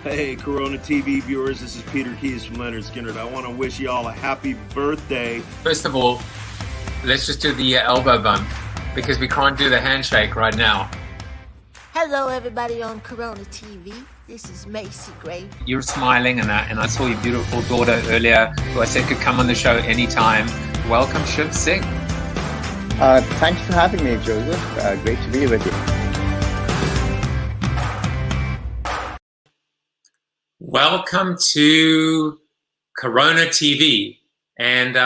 Hey, Corona TV viewers, this is Peter Keys from Leonard Skinner. I want to wish you all a happy birthday. First of all, let's just do the elbow bump because we can't do the handshake right now. Hello, everybody on Corona TV. This is Macy Gray. You're smiling, and I saw your beautiful daughter earlier, who I said could come on the show anytime. Welcome, Shiv Singh. Thanks for having me, Joseph. Great to be with you. Welcome to Corona TV. And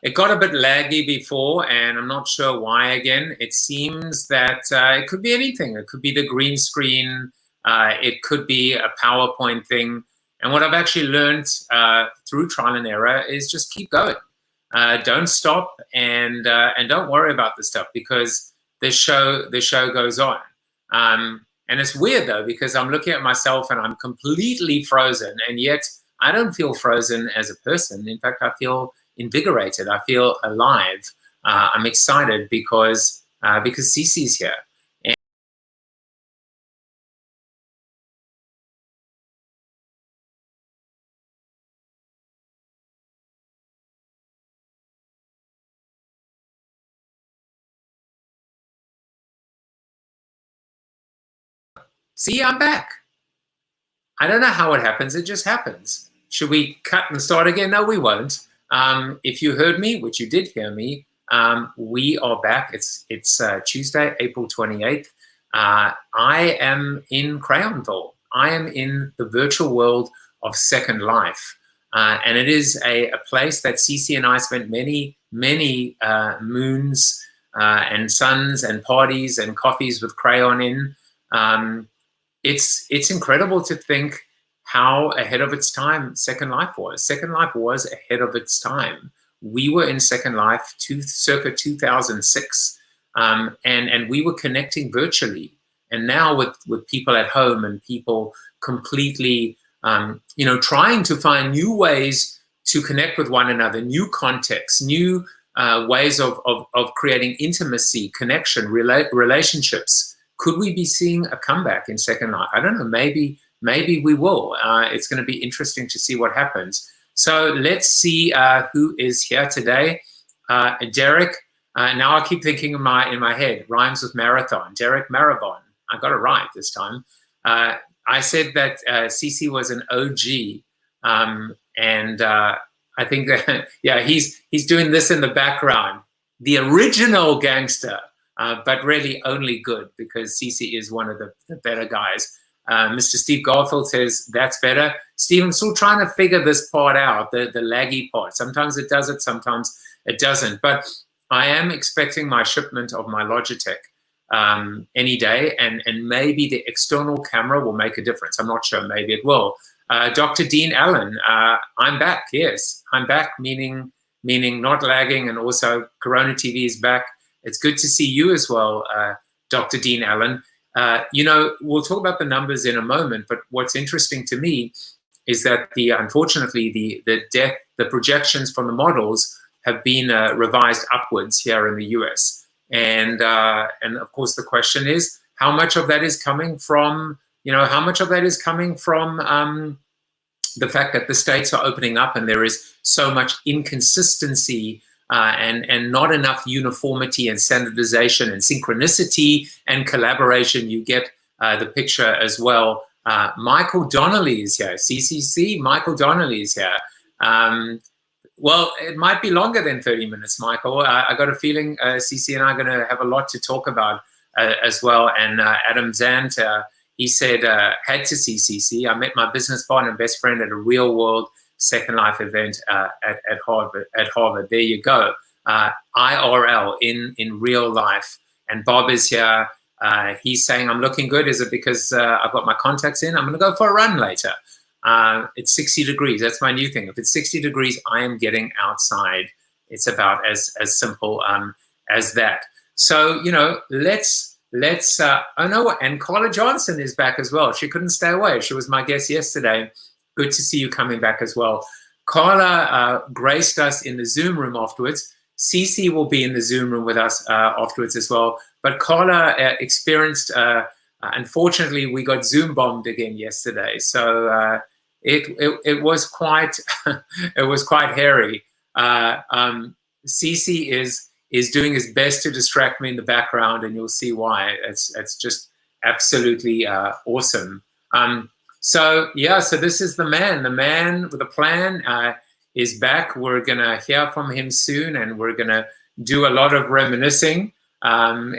it got a bit laggy before, and I'm not sure why again. It seems that it could be anything. It could be the green screen. It could be a PowerPoint thing. And what I've actually learned through trial and error is just keep going. Don't stop, and don't worry about the stuff, because the show goes on. And it's weird though, because I'm looking at myself and I'm completely frozen, and yet I don't feel frozen as a person. In fact, I feel invigorated. I feel alive. I'm excited because CC's here. See, I'm back. I don't know how it happens. It just happens. Should we cut and start again? No, we won't. If you heard me, which you did hear me, we are back. It's Tuesday, April 28th. I am in Crayonville. I am in the virtual world of Second Life. And it is a place that CC and I spent many moons and suns and parties and coffees with Crayon in. It's incredible to think how ahead of its time Second Life was. Second Life was ahead of its time. We were in Second Life circa 2006, and we were connecting virtually. And now with people at home and people completely, trying to find new ways to connect with one another, new contexts, new ways of creating intimacy, connection, relationships. Could we be seeing a comeback in Second Life? I don't know. Maybe we will. It's going to be interesting to see what happens. So let's see who is here today. Derek. Now I keep thinking in my head, rhymes with marathon. Derek Marabon. I got it right this time. I said that CC was an OG, and I think that yeah, he's doing this in the background. The original gangster. But really only good, because CC is one of the better guys. Mr. Steve Garfield says, that's better. Steve, I'm still trying to figure this part out, the laggy part. Sometimes it does it, sometimes it doesn't. But I am expecting my shipment of my Logitech any day, and maybe the external camera will make a difference. I'm not sure, maybe it will. Dr. Dean Allen, I'm back, yes. I'm back, meaning not lagging, and also Corona TV is back. It's good to see you as well, Dr. Dean Allen. We'll talk about the numbers in a moment, but what's interesting to me is that unfortunately the projections from the models have been revised upwards here in the US. And of course the question is, how much of that is coming from, the fact that the states are opening up and there is so much inconsistency and not enough uniformity and standardization and synchronicity and collaboration. You get the picture as well. Michael Donnelly is here. CCC, Michael Donnelly is here. Well, it might be longer than 30 minutes, Michael. I got a feeling CC and I are going to have a lot to talk about as well. And Adam Zant, he said, had to see CC. I met my business partner and best friend at a real world Second Life event at Harvard. There you go. IRL, in real life. And Bob is here. He's saying, I'm looking good. Is it because I've got my contacts in? I'm going to go for a run later. It's 60 degrees. That's my new thing. If it's 60 degrees, I am getting outside. It's about as simple as that. So, let's oh no, and Carla Johnson is back as well. She couldn't stay away. She was my guest yesterday. Good to see you coming back as well. Carla graced us in the Zoom room afterwards. CC will be in the Zoom room with us afterwards as well. But Carla experienced Unfortunately, we got Zoom bombed again yesterday, so it was quite it was quite hairy. CC is doing his best to distract me in the background, and you'll see why. It's just absolutely awesome. So yeah, so this is the man with a plan is back. We're gonna hear from him soon, and we're gonna do a lot of reminiscing. And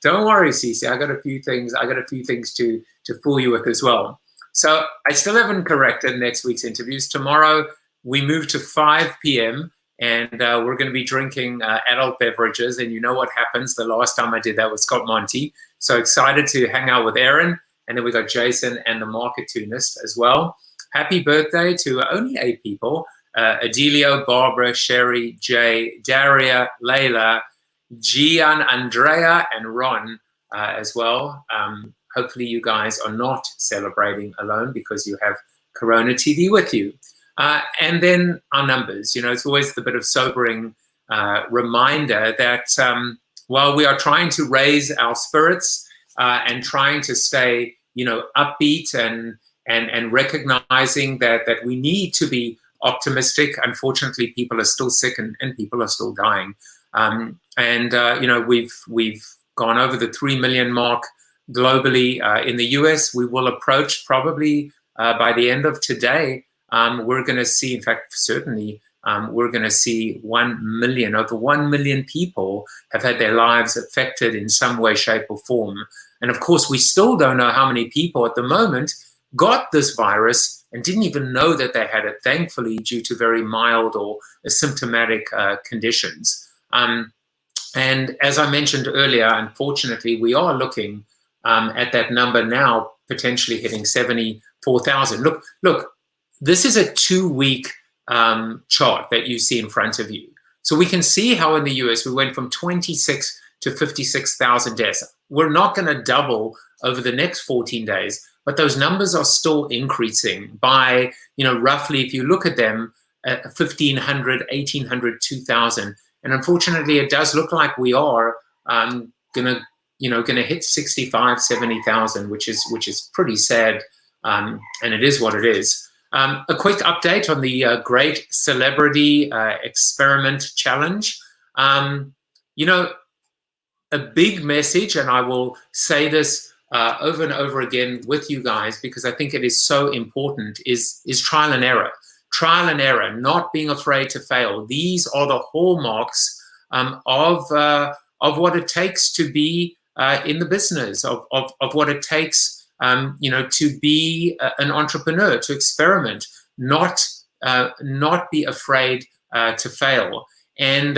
don't worry, CC, I got a few things to fool you with as well. So I still haven't corrected next week's interviews. Tomorrow we move to 5 p.m. and we're going to be drinking adult beverages. And you know what happens? The last time I did that with Scott Monty. So excited to hang out with Aaron. And then we got Jason and the Marketunist as well. Happy birthday to only 8 people. Adelio, Barbara, Sherry, Jay, Daria, Layla, Gian, Andrea, and Ron as well. Hopefully you guys are not celebrating alone because you have Corona TV with you. And then our numbers. You know, it's always the bit of sobering reminder that while we are trying to raise our spirits and trying to stay, you know, upbeat and recognizing that we need to be optimistic, unfortunately, people are still sick and people are still dying. You know, we've gone over the 3 million mark globally. In the US, we will approach probably by the end of today. We're going to see, in fact, certainly, we're going to see 1 million, over 1 million people have had their lives affected in some way, shape, or form. And of course, we still don't know how many people at the moment got this virus and didn't even know that they had it, thankfully, due to very mild or asymptomatic conditions. And as I mentioned earlier, unfortunately, we are looking at that number now, potentially hitting 74,000. Look, this is a 2-week chart that you see in front of you. So we can see how in the US we went from 26 to 56,000 deaths. We're not going to double over the next 14 days, but those numbers are still increasing by, you know, roughly, if you look at them, 1,500, 1,800, 2,000. And unfortunately, it does look like we are gonna hit 65, 70,000, which is pretty sad, and it is what it is. A quick update on the Great Celebrity Experiment Challenge. You know, a big message, and I will say this over and over again with you guys because I think it is so important, is trial and error. Trial and error, not being afraid to fail. These are the hallmarks of what it takes to be in the business, of what it takes, you know, to be an entrepreneur, to experiment, not be afraid to fail. And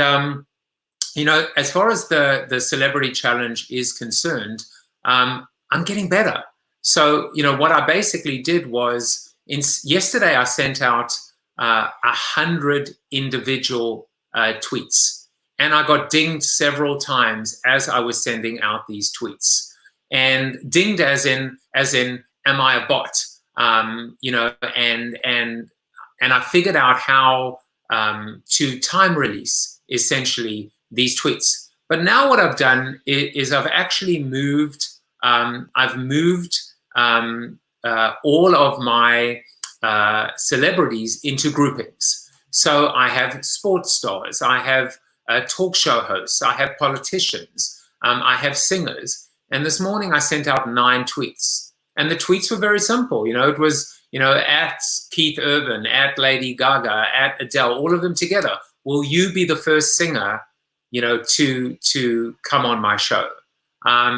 you know, as far as the Celebrity Challenge is concerned, I'm getting better. So, you know, what I basically did was, yesterday I sent out 100 individual tweets, and I got dinged several times as I was sending out these tweets. And dinged as in, am I a bot? You know, and I figured out how to time release essentially these tweets. But now what I've done is I've actually moved. I've moved all of my celebrities into groupings. So I have sports stars, I have talk show hosts, I have politicians, I have singers. And this morning I sent out 9 tweets. And the tweets were very simple. You know, it was, you know, at Keith Urban, at Lady Gaga, at Adele, all of them together. Will you be the first singer, you know, to come on my show?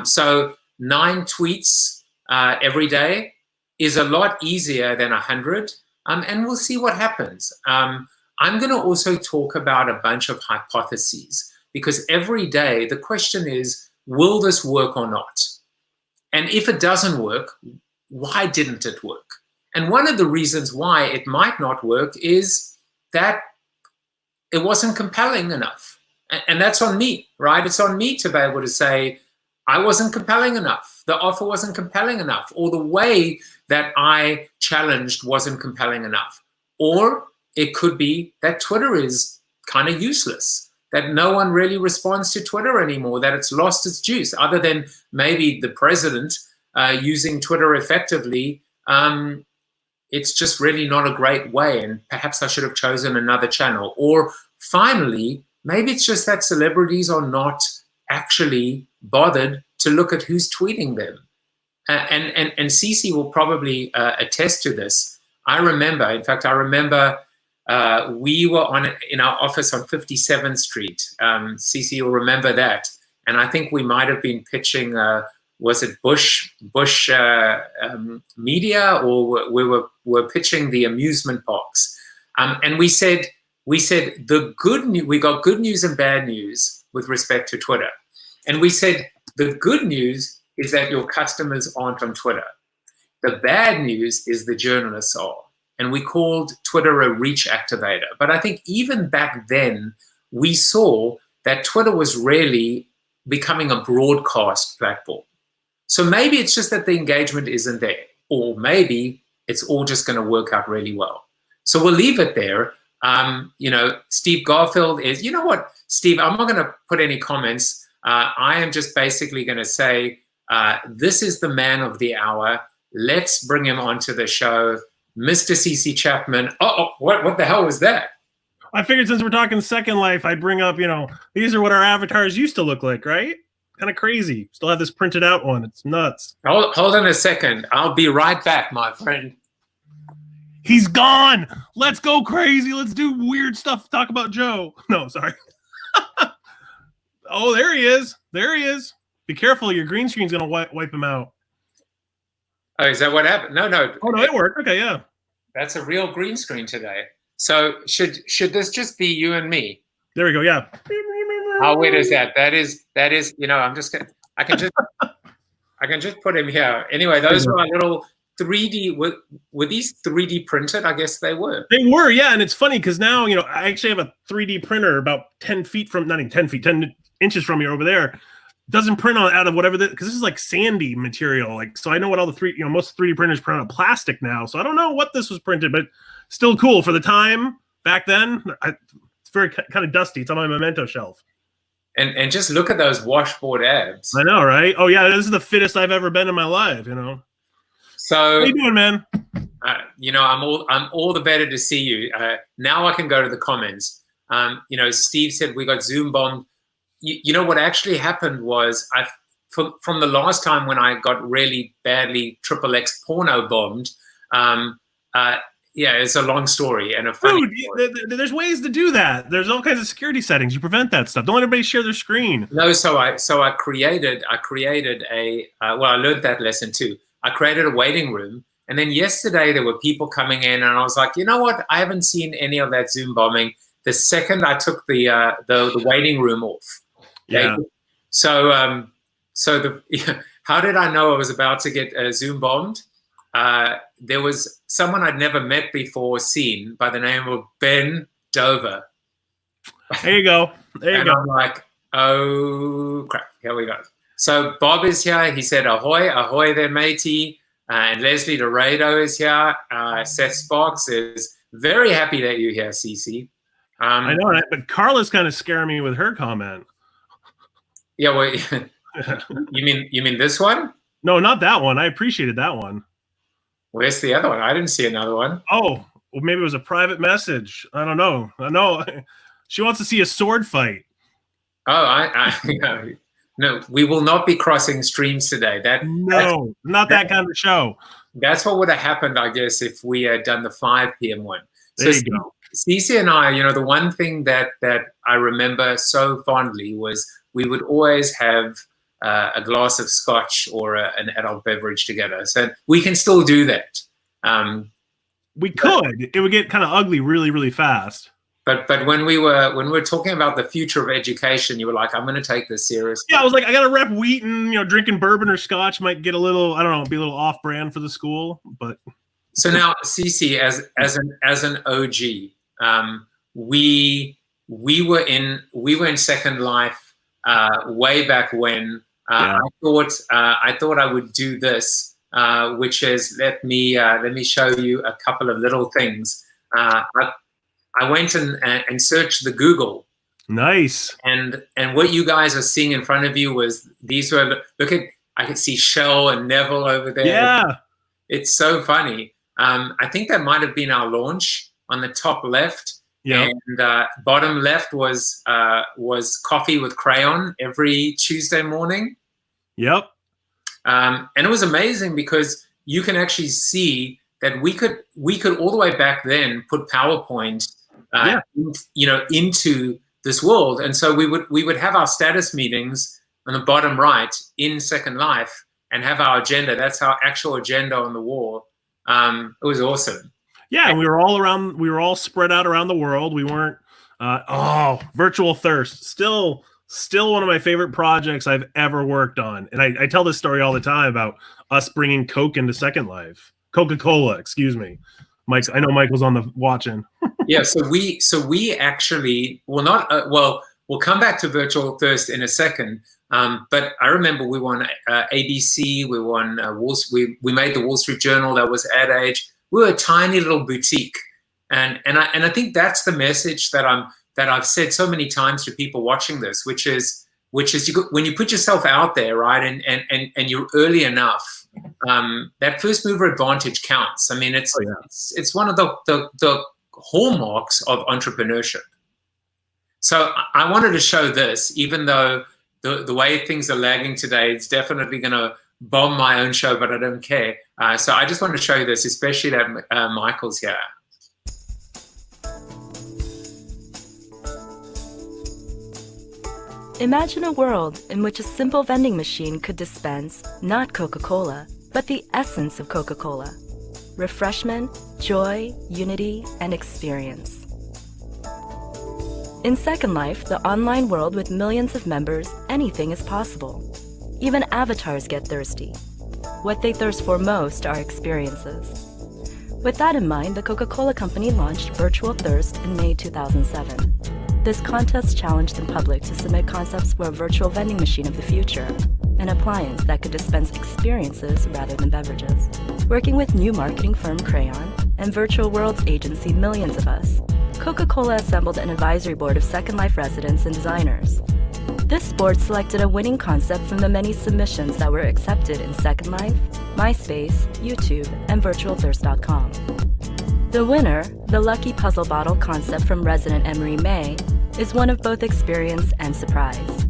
So 9 tweets every day is a lot easier than 100, and we'll see what happens. I'm going to also talk about a bunch of hypotheses, because every day the question is, will this work or not? And if it doesn't work, why didn't it work? And one of the reasons why it might not work is that it wasn't compelling enough. And that's on me, right? It's on me to be able to say, I wasn't compelling enough. The offer wasn't compelling enough, or the way that I challenged wasn't compelling enough. Or it could be that Twitter is kind of useless. that no one really responds to Twitter anymore, that it's lost its juice, other than maybe the president using Twitter effectively. It's just really not a great way, and perhaps I should have chosen another channel. Or finally, maybe it's just that celebrities are not actually bothered to look at who's tweeting them. And CC will probably attest to this. I remember, in fact, we were in our office on 57th Street. CC will remember that. And I think we might have been pitching, was it Bush Media, or we were pitching the amusement parks. And we said the good news, we got good news and bad news with respect to Twitter. And we said the good news is that your customers aren't on Twitter. The bad news is the journalists are. And we called Twitter a reach activator. But I think even back then, we saw that Twitter was really becoming a broadcast platform. So maybe it's just that the engagement isn't there, or maybe it's all just going to work out really well. So we'll leave it there. Steve Garfield is, you know what, Steve, I'm not going to put any comments. I am just basically going to say, this is the man of the hour. Let's bring him onto the show. Mr. CC-Chapman. What the hell was that? I figured since we're talking Second Life, I'd bring up, these are what our avatars used to look like, right? Kind of crazy. Still have this printed out one. It's nuts. Hold on a second. I'll be right back, my friend. He's gone. Let's go crazy. Let's do weird stuff. Talk about Joe. No, sorry. Oh, there he is. There he is. Be careful. Your green screen's going to wipe him out. Oh, is that what happened? No. Oh, no, it worked. Okay, yeah. That's a real green screen today. So should this just be you and me? There we go. Yeah. How weird is that? That is. I'm just gonna. I can just put him here. Anyway, those were our little 3D. Were these 3D printed? I guess they were. They were, yeah. And it's funny because now I actually have a 3D printer about 10 feet from, not even 10 feet, 10 inches from me over there. Doesn't print out of whatever because this is like sandy material. So I know what all the most 3D printers print out of plastic now. So I don't know what this was printed, but still cool for the time back then. It's very kind of dusty. It's on my memento shelf. And just look at those washboard abs. I know, right? Oh yeah, this is the fittest I've ever been in my life. So how you doing, man? I'm all the better to see you. Now I can go to the comments. Steve said we got Zoom bombed. What actually happened was from the last time when I got really badly XXX porno bombed. It's a long story and a funny story. There's ways to do that. There's all kinds of security settings. You prevent that stuff. Don't let everybody share their screen. No, so I created a I learned that lesson too. I created a waiting room, and then yesterday there were people coming in, and I was like, you know what? I haven't seen any of that Zoom bombing. The second I took the waiting room off. Okay? Yeah. So how did I know I was about to get Zoom bombed? There was someone I'd never met before, seen by the name of Ben Dover. There you go. And I'm like, oh crap, here we go. So Bob is here. He said, ahoy, ahoy there, matey. And Leslie Dorado is here. Seth Sparks is very happy that you're here, CC. I know, right? But Carla's kind of scaring me with her comment. Yeah, well, you mean this one? No, not that one. I appreciated that one. Where's the other one? I didn't see another one. Oh, well, maybe it was a private message. I don't know. I know she wants to see a sword fight. Oh, no, we will not be crossing streams today. Not that kind of show. That's what would have happened, I guess, if we had done the 5 p.m. one. There you go. Cece and I, the one thing that I remember so fondly was we would always have a glass of scotch or an adult beverage together. So we can still do that. We could. It would get kind of ugly really, really fast. But when we were talking about the future of education, you were like, I'm going to take this seriously. Yeah, I was like, I got to rep Wheaton. Drinking bourbon or scotch might get a little, I don't know, be a little off-brand for the school. But so now, Cece, as an OG, we were in Second Life way back when. Yeah. I thought I would do this, which is let me show you a couple of little things. I went and searched the Google Nice. And what you guys are seeing in front of you was these were, look at, I can see Shell and Neville over there. Yeah. It's so funny. I think that might have been our launch on the top left. Yeah. And bottom left was coffee with crayon every Tuesday morning. Yep. And it was amazing because you can actually see that we could all the way back then put PowerPoint, into this world. And so we would have our status meetings on the bottom right in Second Life and have our agenda. That's our actual agenda on the wall. It was awesome. Yeah, and we were all spread out around the world. We weren't Virtual Thirst. Still one of my favorite projects I've ever worked on. And I tell this story all the time about us bringing Coke into Second Life. Coca-Cola, excuse me. Mike, I know Michael's on the watching. Yeah, so we actually we'll come back to Virtual Thirst in a second. But I remember we won ABC, we won we made the Wall Street Journal. That was Ad Age. We were a tiny little boutique, and I think that's the message that I've said so many times to people watching this, which is when you put yourself out there, right, and you're early enough, that first mover advantage counts. I mean, it's one of the hallmarks of entrepreneurship. So I wanted to show this, even though the way things are lagging today, it's definitely going to bomb my own show, but I don't care. So I just wanted to show you this, especially that Michael's here. Imagine a world in which a simple vending machine could dispense not Coca-Cola, but the essence of Coca-Cola. Refreshment, joy, unity, and experience. In Second Life, the online world with millions of members, anything is possible. Even avatars get thirsty. What they thirst for most are experiences. With that in mind, the Coca-Cola Company launched Virtual Thirst in May 2007. This contest challenged the public to submit concepts for a virtual vending machine of the future, an appliance that could dispense experiences rather than beverages. Working with new marketing firm Crayon and virtual worlds agency Millions of Us, Coca-Cola assembled an advisory board of Second Life residents and designers. This board selected a winning concept from the many submissions that were accepted in Second Life, MySpace, YouTube, and VirtualThirst.com. The winner, the Lucky Puzzle Bottle concept from resident Emery May, is one of both experience and surprise.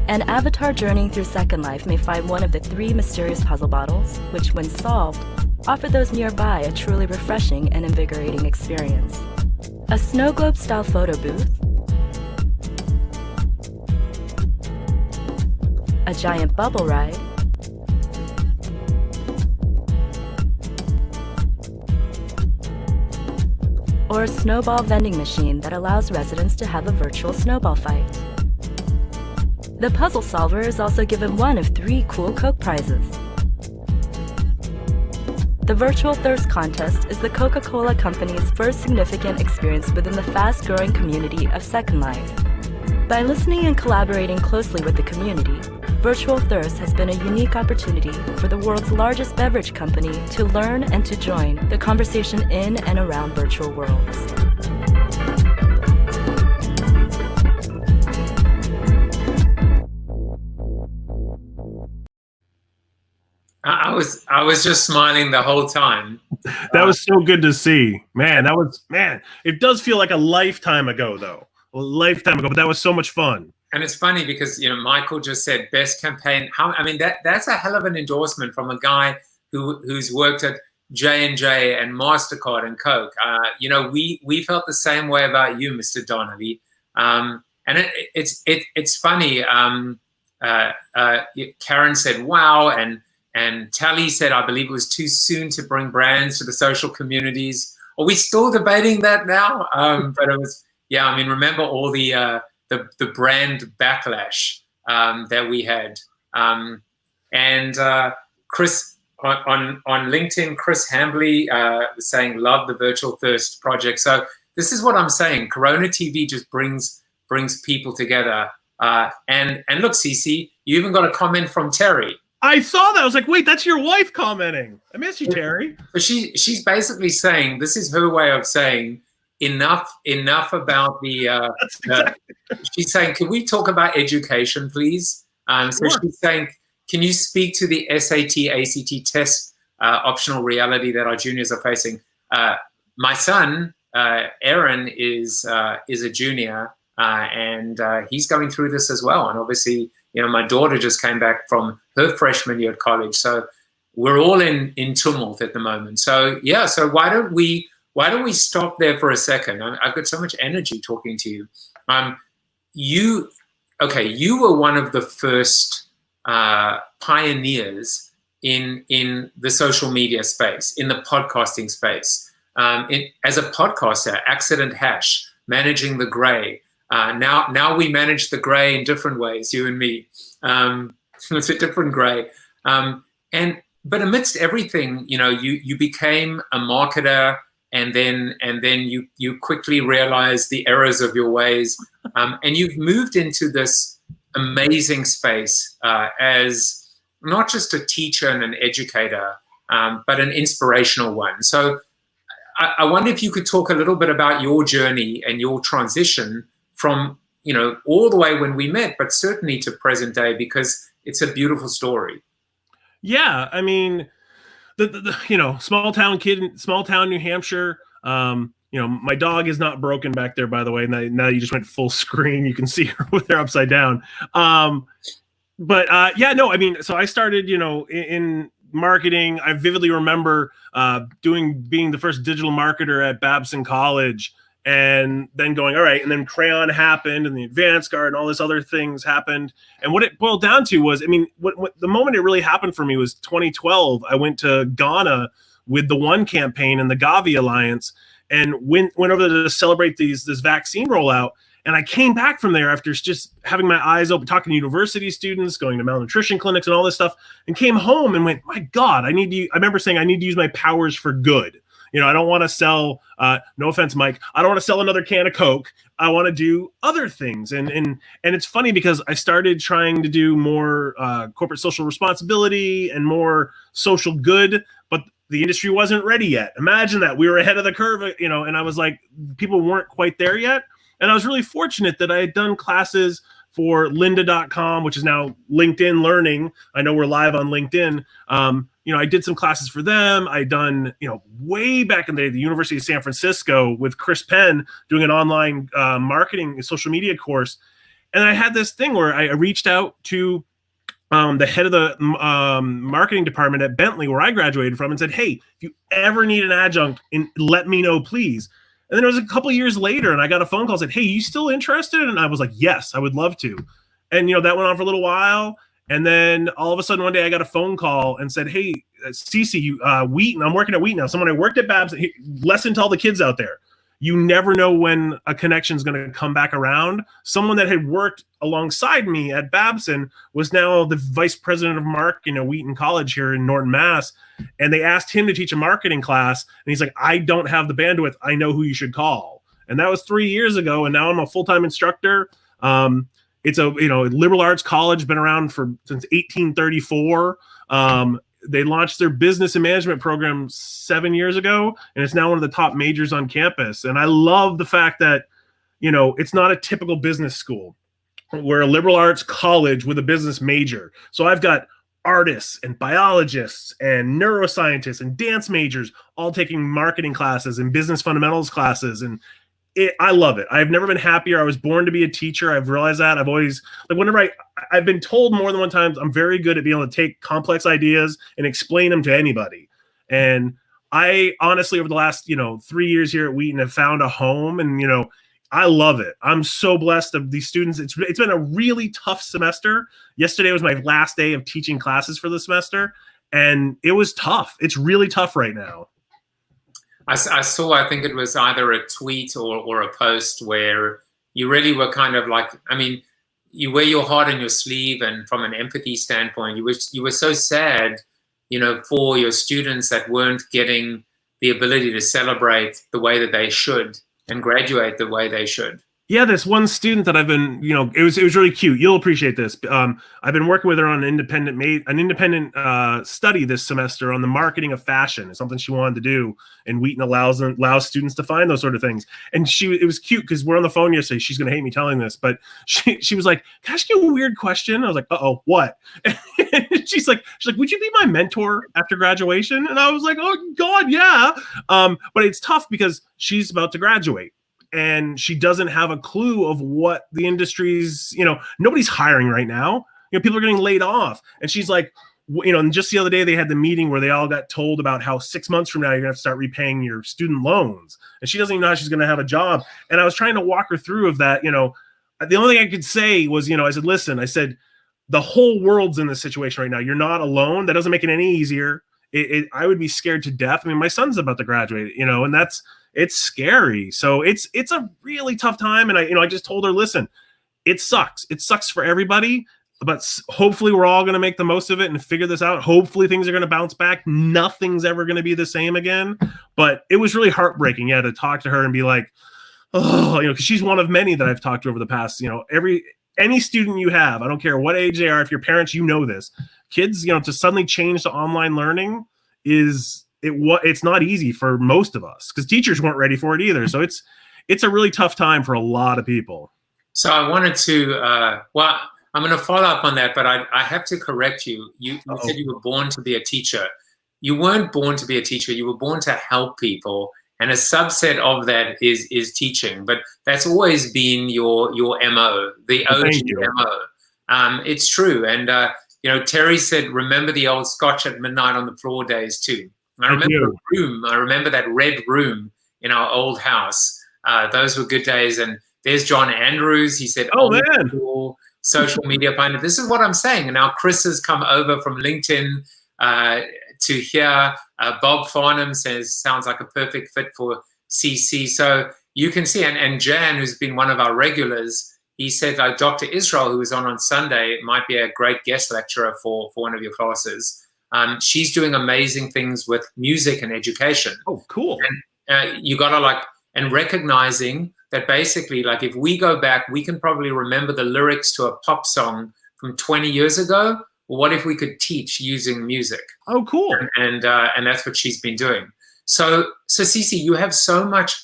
An avatar journeying through Second Life may find one of the 3 mysterious puzzle bottles, which, when solved, offer those nearby a truly refreshing and invigorating experience. A snow globe-style photo booth, a giant bubble ride, or a snowball vending machine that allows residents to have a virtual snowball fight. The puzzle solver is also given one of 3 cool Coke prizes. The Virtual Thirst Contest is the Coca-Cola Company's first significant experience within the fast-growing community of Second Life. By listening and collaborating closely with the community, Virtual Thirst has been a unique opportunity for the world's largest beverage company to learn and to join the conversation in and around virtual worlds. I was just smiling the whole time. That was so good to see. Man, it does feel like a lifetime ago, though. A lifetime ago, but that was so much fun. And it's funny because, Michael just said best campaign. That's a hell of an endorsement from a guy who's worked at J&J and MasterCard and Coke. We felt the same way about you, Mr. Donnelly. And it's funny. Karen said, wow. And Tally said, I believe it was too soon to bring brands to the social communities. Are we still debating that now? But it was, remember all the brand backlash that we had. And Chris on LinkedIn, Chris Hambley was saying, love the Virtual Thirst project. So this is what I'm saying. CoronaTV just brings people together. And look, CC, you even got a comment from Terry. I saw that. I was like, wait, that's your wife commenting. I miss you, Terry. But she's basically saying, this is her way of saying, enough about the. She's saying, can we talk about education, please? So Sure. she's saying, can you speak to the SAT, ACT test optional reality that our juniors are facing? My son, Aaron, is a junior, and he's going through this as well. And obviously, my daughter just came back from her freshman year at college, so we're all in tumult at the moment. So yeah, so why don't we stop there for a second? I've got so much energy talking to you. You were one of the first pioneers in the social media space, in the podcasting space. As a podcaster, Accident Hash, managing the gray. Now we manage the gray in different ways, you and me. It's a different gray. But amidst everything, you became a marketer, and then you quickly realized the errors of your ways, and you've moved into this amazing space as not just a teacher and an educator, but an inspirational one. So I wonder if you could talk a little bit about your journey and your transition from all the way when we met, but certainly to present day, because it's a beautiful story. Yeah, I mean, the small town kid, small town New Hampshire. My dog is not broken back there, by the way. Now you just went full screen. You can see her with her upside down. So I started, in marketing. I vividly remember being the first digital marketer at Babson College, and then going, all right, and then Crayon happened, and the Advanced Guard, and all this other things happened. And what it boiled down to was, what the moment it really happened for me was 2012. I went to Ghana with the One campaign and the Gavi Alliance, and went over to celebrate this vaccine rollout. And I came back from there after just having my eyes open, talking to university students, going to malnutrition clinics and all this stuff, and came home and went, my God, I remember saying I need to use my powers for good. I don't want to sell, no offense, Mike, I don't want to sell another can of Coke. I want to do other things. And it's funny because I started trying to do more corporate social responsibility and more social good, but the industry wasn't ready yet. Imagine that. We were ahead of the curve, and I was like, people weren't quite there yet. And I was really fortunate that I had done classes for lynda.com, which is now LinkedIn Learning. I know we're live on LinkedIn. I did some classes for them. I done, way back in the day, the University of San Francisco with Chris Penn doing an online marketing social media course. And I had this thing where I reached out to the head of the marketing department at Bentley, where I graduated from, and said, hey, if you ever need an adjunct, let me know, please. And then it was a couple years later, and I got a phone call, said, hey, you still interested? And I was like, yes, I would love to. And, that went on for a little while. And then all of a sudden one day I got a phone call and said, hey, CC, Wheaton, I'm working at Wheaton now. Someone I worked at Babs, lesson to all the kids out there. You never know when a connection is going to come back around. Someone that had worked alongside me at Babson was now the vice president of marketing at Wheaton College here in Norton, Mass. And they asked him to teach a marketing class. And he's like, I don't have the bandwidth. I know who you should call. And that was 3 years ago. And now I'm a full-time instructor. It's a liberal arts college, been around since 1834. They launched their business and management program 7 years ago, and it's now one of the top majors on campus. And I love the fact that, it's not a typical business school. We're a liberal arts college with a business major. So I've got artists and biologists and neuroscientists and dance majors all taking marketing classes and business fundamentals classes. And I love it. I've never been happier. I was born to be a teacher. I've realized that. I've always, whenever I've been told more than one time, I'm very good at being able to take complex ideas and explain them to anybody. And I honestly, over the last, 3 years here at Wheaton, have found a home, and, I love it. I'm so blessed of these students. It's been a really tough semester. Yesterday was my last day of teaching classes for the semester, and it was tough. It's really tough right now. I saw, I think it was either a tweet or a post where you really were kind of like, you wear your heart on your sleeve, and from an empathy standpoint, you were so sad, for your students that weren't getting the ability to celebrate the way that they should and graduate the way they should. Yeah, this one student that I've been, it was really cute. You'll appreciate this. I've been working with her on an independent study this semester on the marketing of fashion. It's something she wanted to do, and Wheaton allows students to find those sort of things. And it was cute because we're on the phone yesterday. She's gonna hate me telling this, but she was like, "Can I ask you a weird question?" I was like, "Uh-oh, what?" And she's like, "Would you be my mentor after graduation?" And I was like, "Oh God, yeah." But it's tough because she's about to graduate, and she doesn't have a clue of what the industry's, nobody's hiring right now. People are getting laid off. And she's like, and just the other day they had the meeting where they all got told about how 6 months from now, you're gonna have to start repaying your student loans. And she doesn't even know how she's gonna have a job. And I was trying to walk her through of that, the only thing I could say was, I said, listen, I said, the whole world's in this situation right now. You're not alone. That doesn't make it any easier. I would be scared to death. I mean, my son's about to graduate, and it's scary. So it's a really tough time. And I just told her, listen, it sucks. It sucks for everybody, but hopefully we're all going to make the most of it and figure this out. Hopefully things are going to bounce back. Nothing's ever going to be the same again. But it was really heartbreaking, to talk to her and be like, oh, because she's one of many that I've talked to over the past, any student you have, I don't care what age they are, if your parents, this, kids, to suddenly change to online learning it's not easy for most of us because teachers weren't ready for it either. So it's a really tough time for a lot of people. So I wanted to, I'm going to follow up on that, but I have to correct you. You said you were born to be a teacher. You weren't born to be a teacher. You were born to help people. And a subset of that is teaching. But that's always been your MO, the OG MO. It's true. And, Terry said, remember the old Scotch at midnight on the floor days too. I remember that red room in our old house. Those were good days. And there's John Andrews. He said, "Oh man, social media pioneer." This is what I'm saying. And now Chris has come over from LinkedIn to here. Bob Farnham says, "Sounds like a perfect fit for CC." So you can see, and Jan, who's been one of our regulars, he said, like Dr. Israel, who was on Sunday, might be a great guest lecturer for one of your classes. She's doing amazing things with music and education. Oh, cool. And you got to and recognizing that basically, if we go back, we can probably remember the lyrics to a pop song from 20 years ago. Well, what if we could teach using music? Oh, cool. And that's what she's been doing. So Cece, you have so much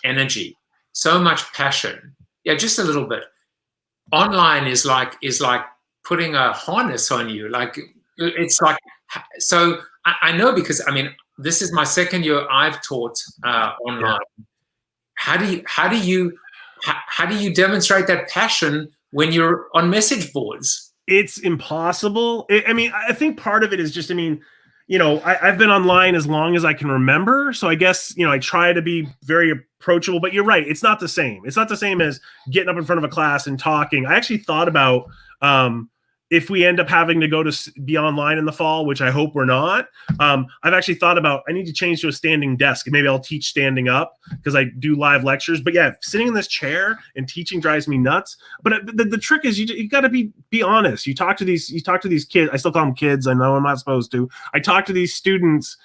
energy, so much passion. Yeah, just a little bit. Online is like putting a harness on you. So I know, because this is my second year I've taught online. Yeah. How do you demonstrate that passion when you're on message boards? It's impossible. I think part of it is just, I've been online as long as I can remember. So I guess, I try to be very approachable, but you're right. It's not the same. It's not the same as getting up in front of a class and talking. I actually thought about, if we end up having to go to be online in the fall, which I hope we're not, I've actually thought about, I need to change to a standing desk. Maybe I'll teach standing up because I do live lectures. But yeah, sitting in this chair and teaching drives me nuts. But the trick is you got to be honest. You talk to these kids. I still call them kids. I know I'm not supposed to. I talk to these students,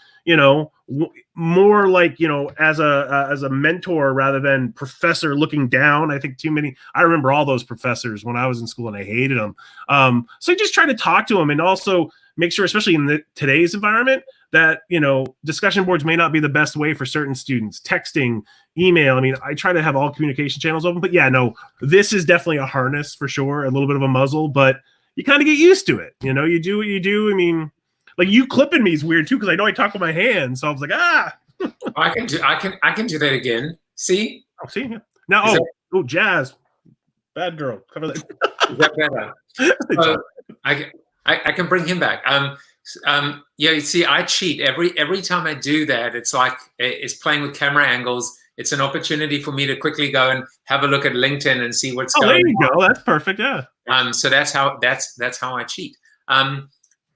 more like, as a mentor rather than professor looking down. I think I remember all those professors when I was in school and I hated them. So I just try to talk to them and also make sure, especially in today's environment, that, discussion boards may not be the best way for certain students. Texting, email. I try to have all communication channels open, but yeah, no, this is definitely a harness for sure. A little bit of a muzzle, but you kind of get used to it. You do what you do. You clipping me is weird too, because I know I talk with my hands. So I was like, I can do that again. See? Oh, see? Yeah. Now, Jazz. Bad girl. Cover that. Is that better? I can bring him back. You see, I cheat. Every time I do that, it's playing with camera angles. It's an opportunity for me to quickly go and have a look at LinkedIn and see what's going on. There you go. That's perfect. Yeah. So that's how I cheat.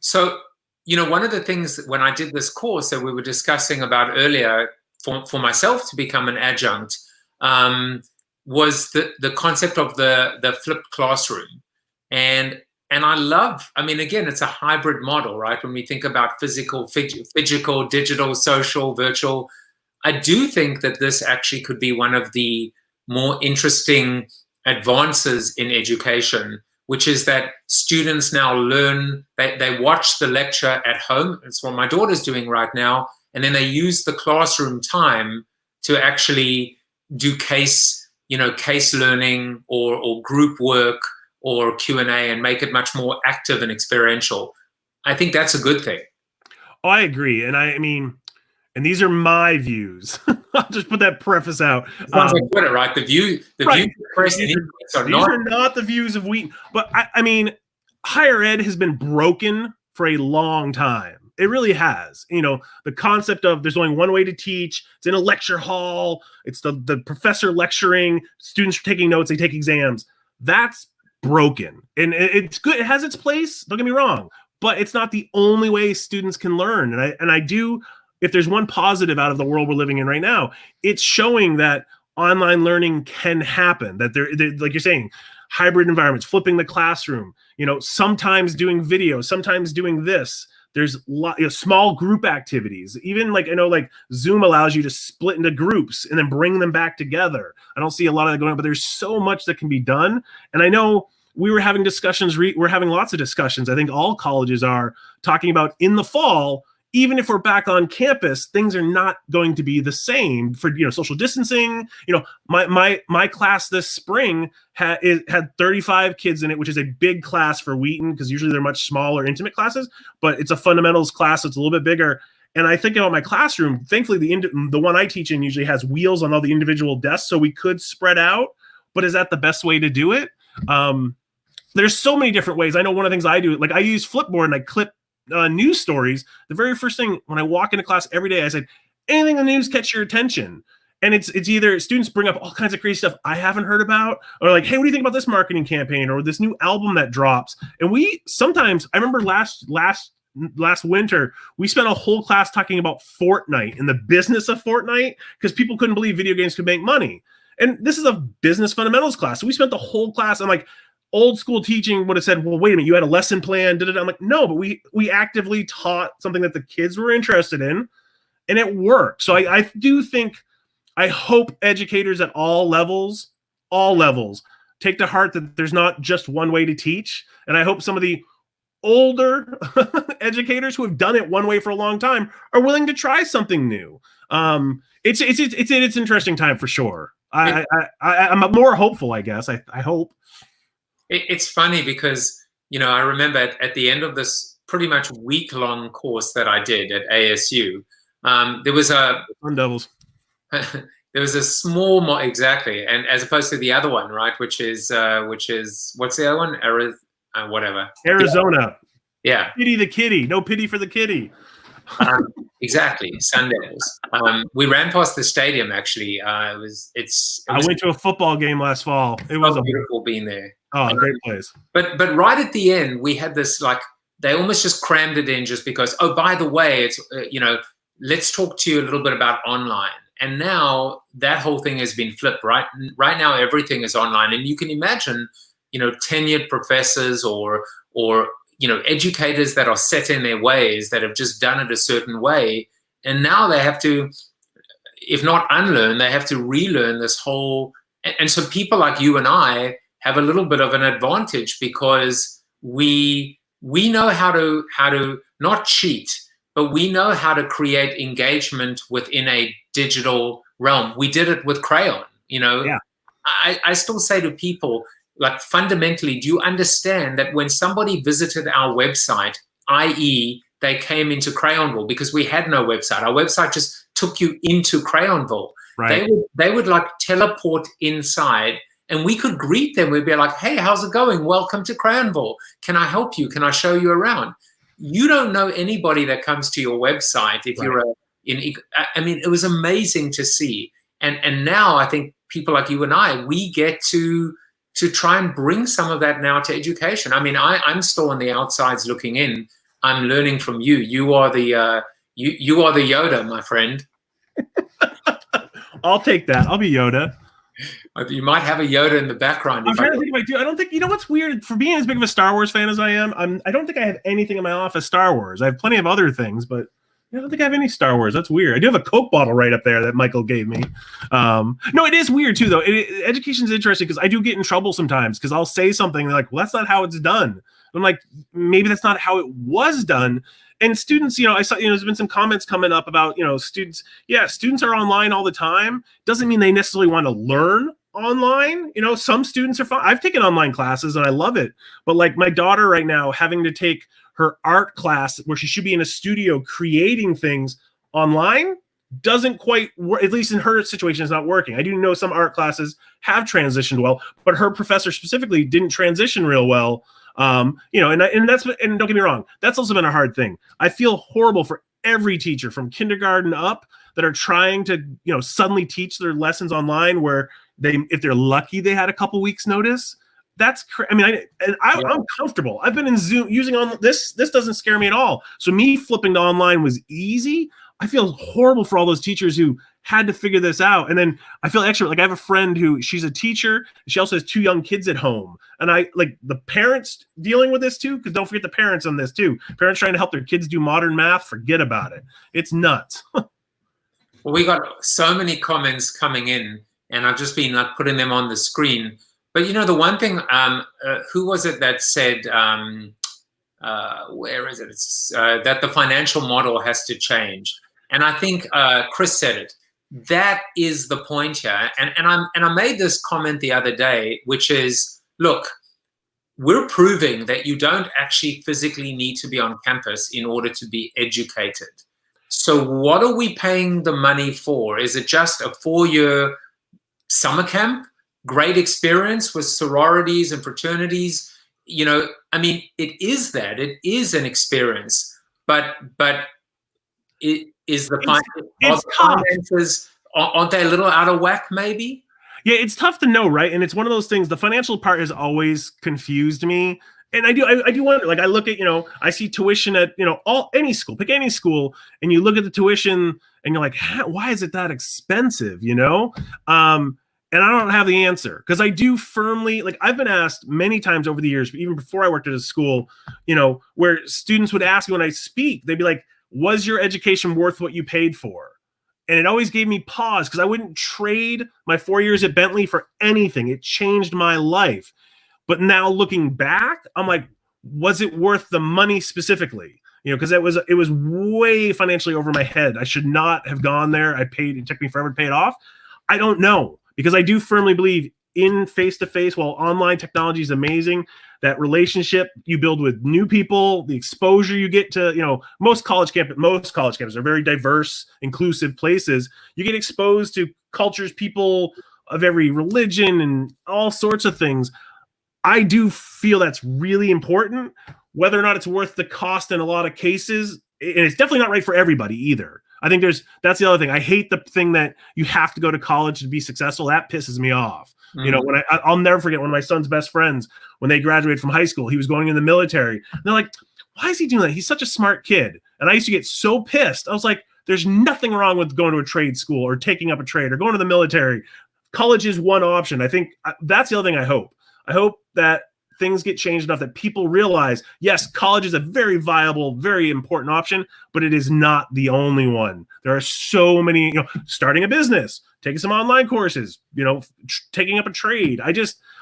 So, one of the things when I did this course that we were discussing about earlier for myself to become an adjunct was the concept of the flipped classroom. And I love, again, it's a hybrid model, right? When we think about physical, digital, social, virtual, I do think that this actually could be one of the more interesting advances in education, which is that students now learn, they watch the lecture at home. It's what my daughter's doing right now. And then they use the classroom time to actually do case learning or group work or Q&A and make it much more active and experiential. I think that's a good thing. Oh, I agree. And I mean, and these are my views. I'll just put that preface out. Sounds like Twitter, right? The views are not the views of Wheaton. But I mean, higher ed has been broken for a long time. It really has. You know, the concept of there's only one way to teach. It's in a lecture hall. It's the professor lecturing. Students are taking notes. They take exams. That's broken. And it's good. It has its place. Don't get me wrong. But it's not the only way students can learn. And I do, if there's one positive out of the world we're living in right now, it's showing that online learning can happen. That they're like you're saying, hybrid environments, flipping the classroom, you know, sometimes doing video, sometimes doing this. There's small group activities. Even like, I know like Zoom allows you to split into groups and then bring them back together. I don't see a lot of that going on, but there's so much that can be done. And I know we were having discussions, we're having lots of discussions. I think all colleges are talking about in the fall, even if we're back on campus, things are not going to be the same for, you know, social distancing. You know, my class this spring had 35 kids in it, which is a big class for Wheaton because usually they're much smaller, intimate classes, but it's a fundamentals class. So it's a little bit bigger. And I think about my classroom, thankfully the one I teach in usually has wheels on all the individual desks. So we could spread out, but is that the best way to do it? There's so many different ways. I know one of the things I do, like I use Flipboard and I clip news stories. The very first thing when I walk into class every day, I said, anything in the news catch your attention. And it's either students bring up all kinds of crazy stuff I haven't heard about, or like, hey, what do you think about this marketing campaign or this new album that drops? And we sometimes, I remember last winter, we spent a whole class talking about Fortnite and the business of Fortnite because people couldn't believe video games could make money. And this is a business fundamentals class. So we spent the whole class. I'm like, old school teaching would have said, well, wait a minute, you had a lesson plan. I'm like, no, but we actively taught something that the kids were interested in, and it worked. So I do think, I hope educators at all levels, take to heart that there's not just one way to teach. And I hope some of the older educators who have done it one way for a long time are willing to try something new. It's an interesting time for sure. I'm more hopeful, I guess. I hope. It's funny because, you know, I remember at the end of this pretty much week-long course that I did at ASU, there was a Fun Devils. There was a small, exactly, and as opposed to the other one, right, which is what's the other one? Whatever. Arizona. Yeah. Pity the kitty. No pity for the kitty. Exactly, Sun Devils. We ran past the stadium. Actually, I went to a football game last fall. It was beautiful being there. Oh, great place. But right at the end, we had this, like, they almost just crammed it in just because, oh, by the way, it's let's talk to you a little bit about online. And now that whole thing has been flipped. Right now, everything is online, and you can imagine, tenured professors or educators that are set in their ways, that have just done it a certain way, and now they have to, if not unlearn, they have to relearn this whole. And so people like you and I have a little bit of an advantage because we know how to not cheat, but we know how to create engagement within a digital realm. We did it with Crayon. Yeah. I still say to people, like, fundamentally, do you understand that when somebody visited our website, i.e., they came into Crayonville, because we had no website, our website just took you into Crayonville. Right. They would like teleport inside, and we could greet them. We'd be like, hey, how's it going? Welcome to Crayonville. Can I help you? Can I show you around? You don't know anybody that comes to your website if you're it was amazing to see. And now I think people like you and I, we get to try and bring some of that now to education. I mean, I'm still on the outsides looking in. I'm learning from you. You are the you are the Yoda, my friend. I'll take that. I'll be Yoda. You might have a Yoda in the background. I'm trying to think if I do. I don't think, what's weird, for being as big of a Star Wars fan as I am, I don't think I have anything in my office Star Wars. I have plenty of other things, but I don't think I have any Star Wars. That's weird. I do have a Coke bottle right up there that Michael gave me. No, it is weird too, though. Education is interesting because I do get in trouble sometimes because I'll say something like, "Well, that's not how it's done." I'm like, maybe that's not how it was done. And students, I saw, there's been some comments coming up about, students. Yeah, students are online all the time. Doesn't mean they necessarily want to learn online. Some students are fine. I've taken online classes and I love it. But like my daughter right now having to take her art class where she should be in a studio creating things online doesn't quite work. At least in her situation, it's not working. I do know some art classes have transitioned well, but her professor specifically didn't transition real well. And don't get me wrong, that's also been a hard thing. I feel horrible for every teacher from kindergarten up that are trying to, suddenly teach their lessons online where if they're lucky, they had a couple weeks notice. That's I'm comfortable. I've been in Zoom using on this. This doesn't scare me at all. So me flipping to online was easy. I feel horrible for all those teachers who had to figure this out. And then I feel extra, like I have a friend who she's a teacher. She also has 2 young kids at home. And I like the parents dealing with this too, because don't forget the parents on this too. Parents trying to help their kids do modern math, forget about it. It's nuts. Well, we got so many comments coming in and I've just been like putting them on the screen. But the one thing, who was it that said, where is it? It's that the financial model has to change. And I think Chris said it. That is the point here. And I made this comment the other day, which is, look, we're proving that you don't actually physically need to be on campus in order to be educated. So what are we paying the money for? Is it just a 4-year summer camp? Great experience with sororities and fraternities? It is that. It is an experience. But it is the finances, aren't they a little out of whack maybe? Yeah, it's tough to know, right? And it's one of those things, the financial part has always confused me. And I do wonder, like I look at, I see tuition at, any school, pick any school, and you look at the tuition and you're like, why is it that expensive, And I don't have the answer because I do firmly, like I've been asked many times over the years, even before I worked at a school, where students would ask me when I speak, they'd be like, was your education worth what you paid for? And it always gave me pause because I wouldn't trade my 4 years at Bentley for anything. It changed my life. But now looking back, I'm like, was it worth the money specifically? Because it was way financially over my head. I should not have gone there. It took me forever to pay it off. I don't know. Because I do firmly believe in face-to-face, while online technology is amazing, that relationship you build with new people, the exposure you get to, most college campuses are very diverse, inclusive places. You get exposed to cultures, people of every religion and all sorts of things. I do feel that's really important. Whether or not it's worth the cost in a lot of cases, and it's definitely not right for everybody either. I think that's the other thing. I hate the thing that you have to go to college to be successful. That pisses me off. When I'll never forget one of my son's best friends, when they graduated from high school, he was going in the military. And they're like, why is he doing that? He's such a smart kid. And I used to get so pissed. I was like, there's nothing wrong with going to a trade school or taking up a trade or going to the military. College is one option. I think that's the other thing I hope. I hope that things get changed enough that people realize, yes, college is a very viable, very important option, but it is not the only one. There are so many, starting a business, taking some online courses, taking up a trade.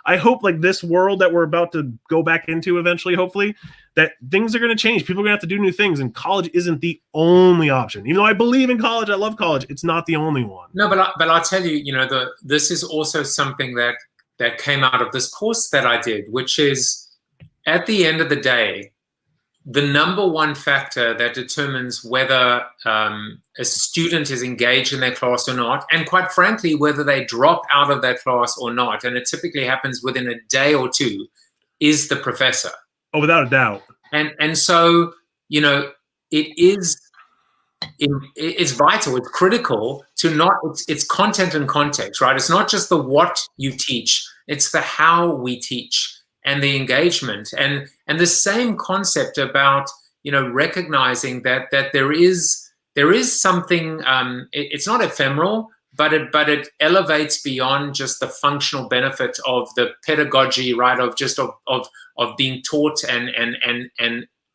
I hope like this world that we're about to go back into eventually, hopefully, that things are going to change. People are going to have to do new things, and college isn't the only option. Even though I believe in college, I love college, it's not the only one. No, but I'll tell you, this is also something that came out of this course that I did, which is at the end of the day, the number one factor that determines whether a student is engaged in their class or not, and quite frankly, whether they drop out of that class or not, and it typically happens within a day or two, is the professor. Oh, without a doubt. And so, it's vital, it's critical to it's content and context, right? It's not just the what you teach, it's the how we teach and the engagement and the same concept about, recognizing that there is something, it's not ephemeral, but it elevates beyond just the functional benefit of the pedagogy, right? Of being taught and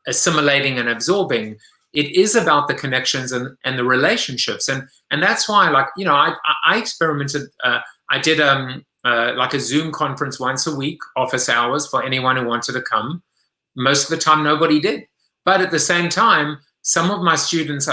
assimilating and absorbing. it is about the connections and the relationships. And that's why, like, you know, I experimented. I did like a Zoom conference once a week, office hours, for anyone who wanted to come. Most of the time, nobody did. But at the same time, some of my students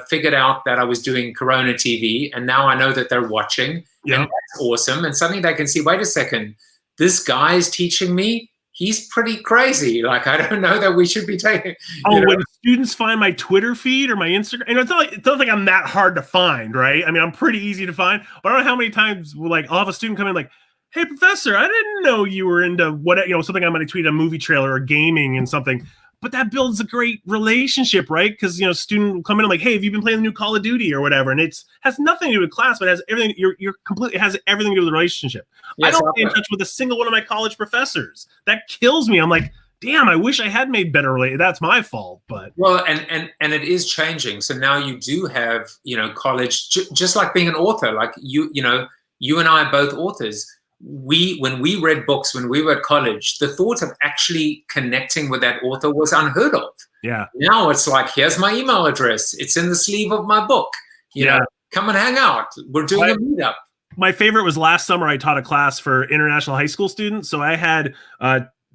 figured out that I was doing Corona TV, and now I know that they're watching. Yeah. And that's awesome. And suddenly they can see, wait a second, this guy is teaching me. He's pretty crazy. Like, I don't know that we should be taking. Oh, when students find my Twitter feed or my Instagram, and it's not like I'm that hard to find, right? I mean, I'm pretty easy to find. But I don't know how many times, like, I'll have a student come in like, "Hey, professor, I didn't know you were into something. I'm going to tweet a movie trailer or gaming and something." But that builds a great relationship, right? Because, you know, student will come in and like, "Hey, have you been playing the new Call of Duty or whatever?" And it's has nothing to do with class, but it has everything. You're completely, it has everything to do with the relationship. Yes, I don't stay in touch with a single one of my college professors. That kills me. I'm like, damn, I wish I had made better relations. That's my fault. But well, and it is changing. So now you do have, you know, college, just like being an author. Like you know, you and I are both authors. When we read books when we were at college, the thought of actually connecting with that author was unheard of. Yeah. Now it's like, here's my email address. It's in the sleeve of my book. You know, come and hang out. We're doing a meetup. My favorite was last summer. I taught a class for international high school students. So I had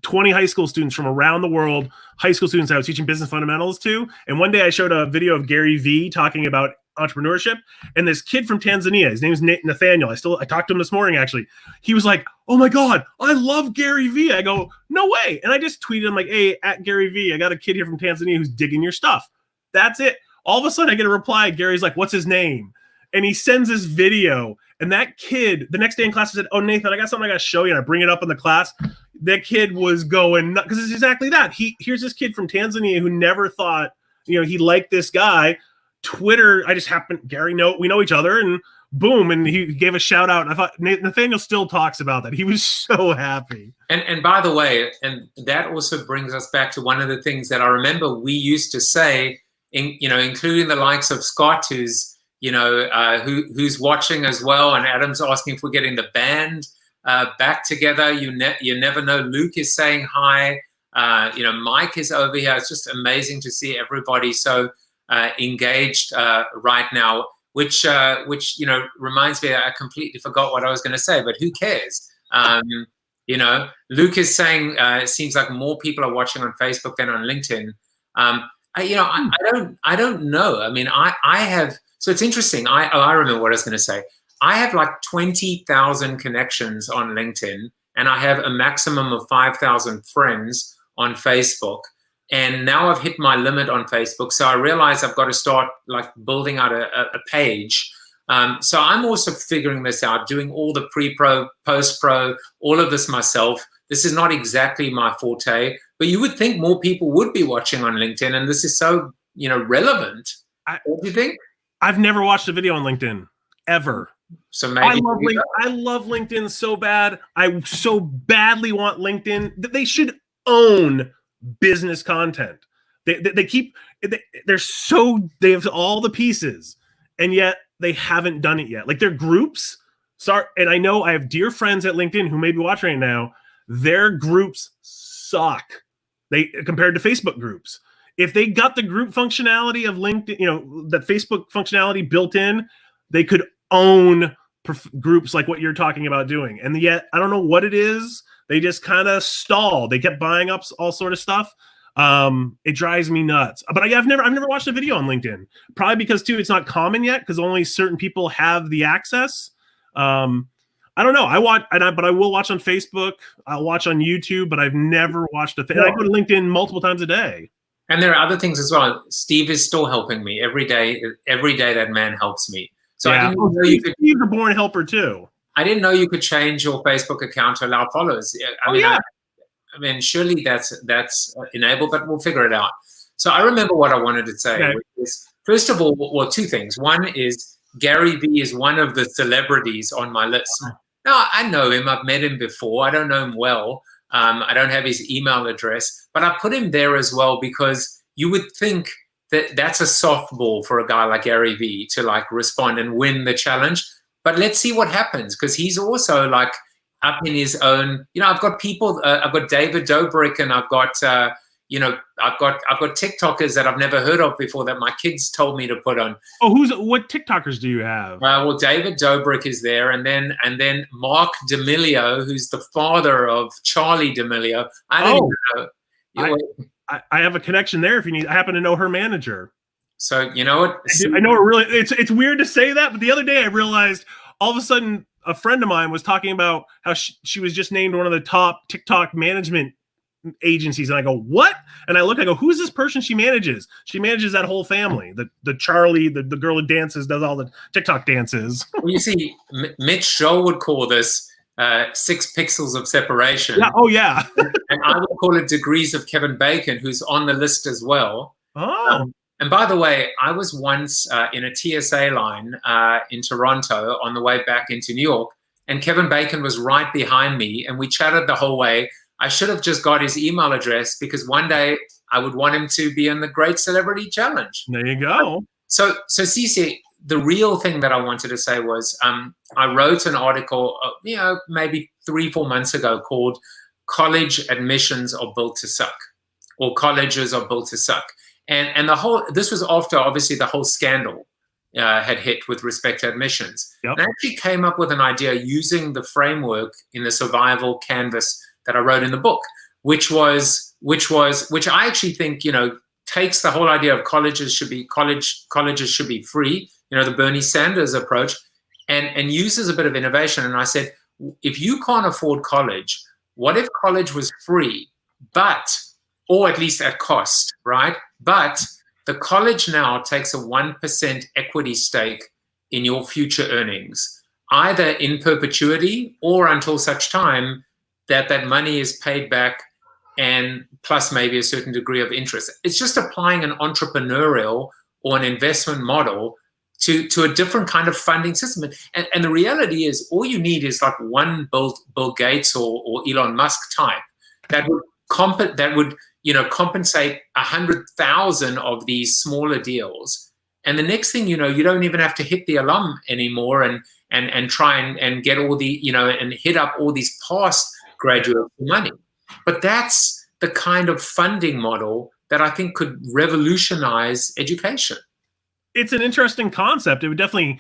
20 high school students from around the world, high school students I was teaching business fundamentals to. And one day I showed a video of Gary Vee talking about entrepreneurship, and this kid from Tanzania, his name is Nathaniel. I talked to him this morning, actually. He was like, "Oh my God, I love Gary Vee." I go, "No way." And I just tweeted him like, "Hey, at Gary Vee, I got a kid here from Tanzania who's digging your stuff." That's it. All of a sudden I get a reply. Gary's like, "What's his name?" And he sends this video. And that kid, the next day in class, I said, "Oh, Nathan, I got something I got to show you." And I bring it up in the class. That kid was going nuts, because it's exactly that. Here's this kid from Tanzania who never thought, you know, he liked this guy. Twitter, I just happened, Gary, we know each other, and boom, and he gave a shout out. And I thought Nathaniel still talks about that. He was so happy. And by the way, and that also brings us back to one of the things that I remember we used to say, including the likes of Scott, who's who's watching as well, and Adam's asking if we're getting the band back together. You never know. Luke is saying hi. Mike is over here. It's just amazing to see everybody so engaged right now, which reminds me, I completely forgot what I was going to say, but who cares? Luke is saying it seems like more people are watching on Facebook than on LinkedIn. I don't know. I mean, I have. So it's interesting. I remember what I was going to say. I have like 20,000 connections on LinkedIn, and I have a maximum of 5,000 friends on Facebook. And now I've hit my limit on Facebook. So I realize I've got to start like building out a page. So I'm also figuring this out, doing all the pre-pro, post-pro, all of this myself. This is not exactly my forte, but you would think more people would be watching on LinkedIn. And this is so, relevant. What do you think? I've never watched a video on LinkedIn, ever. So maybe I love LinkedIn so bad. I so badly want LinkedIn that they should own business content. They have all the pieces, and yet they haven't done it yet. Like their groups, and I know I have dear friends at LinkedIn who may be watching right now. Their groups suck. Compared to Facebook groups. If they got the group functionality of LinkedIn, that Facebook functionality built in, they could own groups like what you're talking about doing. And yet, I don't know what it is. They just kind of stalled. They kept buying up all sort of stuff. It drives me nuts. But I've never watched a video on LinkedIn. Probably because too, it's not common yet because only certain people have the access. I don't know. But I will watch on Facebook. I'll watch on YouTube, but I've never watched a thing. And I go to LinkedIn multiple times a day. And there are other things as well. Steve is still helping me every day. Every day that man helps me. So yeah. I didn't know you could. Steve's a born helper too. I didn't know you could change your Facebook account to allow followers. I mean, surely that's enabled, but we'll figure it out. So I remember what I wanted to say. Okay. Which is, first of all, two things. One is Gary Vee is one of the celebrities on my list. Now, I know him. I've met him before. I don't know him well. I don't have his email address, but I put him there as well because you would think that that's a softball for a guy like Gary Vee to like respond and win the challenge. But let's see what happens because he's also like up in his own. I've got people. I've got David Dobrik and I've got I've got TikTokers that I've never heard of before that my kids told me to put on. Oh, what TikTokers do you have? Well, David Dobrik is there, and then Mark D'Amelio, who's the father of Charlie D'Amelio. I don't even know. I have a connection there if you need. I happen to know her manager. So you know what? I know her really. It's weird to say that, but the other day I realized all of a sudden a friend of mine was talking about how she was just named one of the top TikTok management agencies, and I go, what? And I look, I go, who's this person she manages? She manages that whole family. The Charlie, the girl who dances, does all the TikTok dances. Well, you see, Mitch Scholl would call this 6 pixels of separation. Yeah. Oh yeah. And I would call it degrees of Kevin Bacon, who's on the list as well. Oh. And by the way, I was once in a TSA line in Toronto on the way back into New York, and Kevin Bacon was right behind me, and we chatted the whole way. I should have just got his email address because one day I would want him to be in the Great Celebrity Challenge. There you go. So CC, the real thing that I wanted to say was I wrote an article, maybe 3-4 months ago called "College Admissions Are Built to Suck," or "Colleges Are Built to Suck." And this was after obviously the whole scandal had hit with respect to admissions. Yep. And I actually came up with an idea using the framework in the survival canvas that I wrote in the book, which I actually think, takes the whole idea of colleges should be free, the Bernie Sanders approach, and uses a bit of innovation. And I said, if you can't afford college, what if college was free, or at least at cost, right? But the college now takes a 1% equity stake in your future earnings, either in perpetuity or until such time that money is paid back, and plus maybe a certain degree of interest. It's just applying an entrepreneurial or an investment model to a different kind of funding system. And the reality is, all you need is like one Bill Gates or Elon Musk type that would compensate 100,000 of these smaller deals. And the next thing you know, you don't even have to hit the alum anymore and try and get all the, and hit up all these past graduate money. But that's the kind of funding model that I think could revolutionize education. It's an interesting concept. It would definitely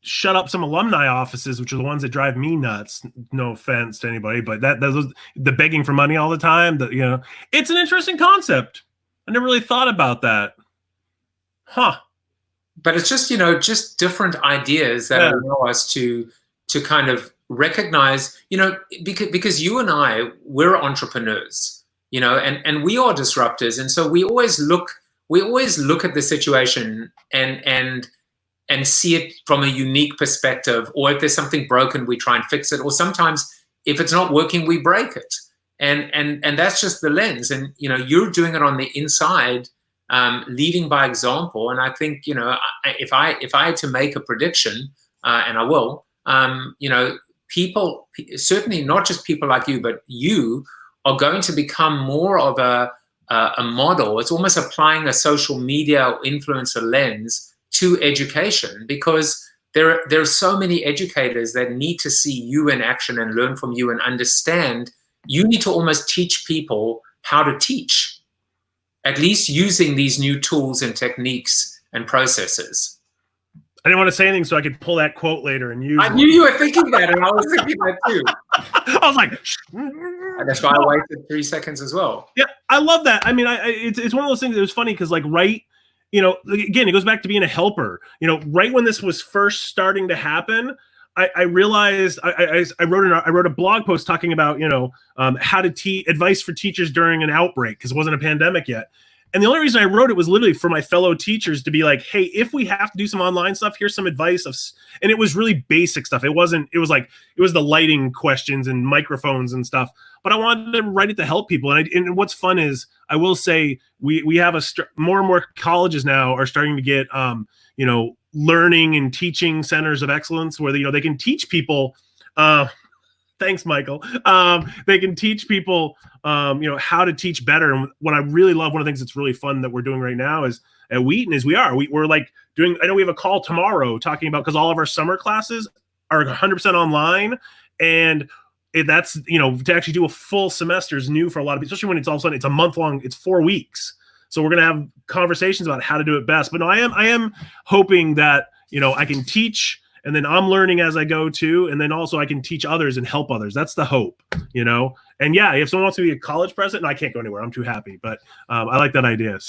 shut up some alumni offices, which are the ones that drive me nuts. No offense to anybody, but the begging for money all the time, it's an interesting concept. I never really thought about that. Huh. But it's just, just different ideas that allow us to kind of recognize, because you and I, we're entrepreneurs, and we are disruptors. And so we always look at the situation and see it from a unique perspective, or if there's something broken, we try and fix it. Or sometimes if it's not working, we break it. And that's just the lens. And, you're doing it on the inside, leading by example. And I think, if I had to make a prediction, and I will, people, certainly not just people like you, but you are going to become more of a model. It's almost applying a social media or influencer lens to education, because there are so many educators that need to see you in action and learn from you and understand. You need to almost teach people how to teach, at least using these new tools and techniques and processes. I didn't want to say anything so I could pull that quote later and use it. I knew you were thinking that, and I was thinking that too. I was like, and that's why I waited 3 seconds as well. Yeah, I love that. I mean, it's one of those things that was funny because, again, it goes back to being a helper. Right when this was first starting to happen, I realized I wrote a blog post talking about how to teach, advice for teachers during an outbreak, because it wasn't a pandemic yet. And the only reason I wrote it was literally for my fellow teachers to be like, hey, if we have to do some online stuff, here's some advice and it was really basic stuff. It was the lighting questions and microphones and stuff, but I wanted to write it to help people. And what's fun is, I will say, we have more and more colleges now are starting to get, learning and teaching centers of excellence where, they can teach people, thanks, Michael. They can teach people, how to teach better. And what I really love, one of the things that's really fun that we're doing right now is at Wheaton is we're like doing, I know we have a call tomorrow talking about, because all of our summer classes are 100% online. And that's, to actually do a full semester is new for a lot of people, especially when it's all of a sudden it's a month long, it's 4 weeks. So we're going to have conversations about how to do it best. But no, I am hoping that, I can teach, and then I'm learning as I go too. And then also I can teach others and help others. That's the hope, And yeah, if someone wants to be a college president, I can't go anywhere. I'm too happy. But I like that idea.